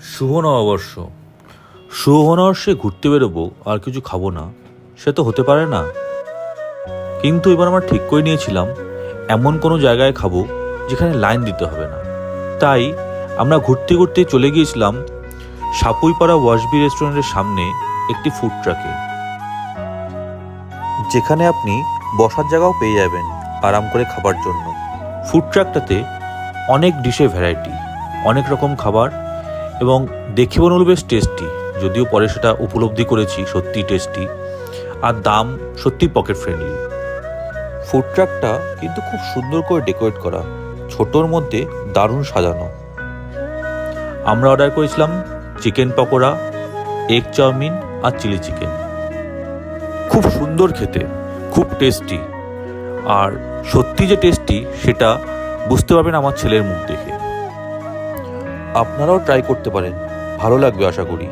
শুভ নববর্ষ। শুভ নববর্ষে ঘুরতে বেরোবো আর কিছু খাবো না, সে তো হতে পারে না। কিন্তু এবার আমরা ঠিক করে নিয়েছিলাম এমন কোনো জায়গায় খাবো যেখানে লাইন দিতে হবে না। তাই আমরা ঘুরতে ঘুরতে চলে গিয়েছিলাম সাপুইপাড়া ওয়াশবি রেস্টুরেন্টের সামনে একটি ফুড ট্রাকে, যেখানে আপনি বসার জায়গাও পেয়ে যাবেন আরাম করে খাবার জন্য। ফুড ট্রাকটাতে অনেক ডিশের ভ্যারাইটি, অনেক রকম খাবার, এবং দেখে মনে হলো বেশ টেস্টি। যদিও পরে সেটা উপলব্ধি করেছি সত্যি টেস্টি, আর দাম সত্যি পকেট ফ্রেন্ডলি। ফুড ট্রাকটা কিন্তু খুব সুন্দর করে ডেকোরেট করা, ছোটোর মধ্যে দারুণ সাজানো। আমরা অর্ডার করেছিলাম চিকেন পকোড়া, এগ চাউমিন আর চিলি চিকেন। খুব সুন্দর খেতে, খুব টেস্টি, আর সত্যি যে টেস্টি সেটা বুঝতে পারবেন আমার ছেলের মুখ দেখে। আপনারাও ট্রাই করতে পারেন, ভালো লাগবে আশা করি।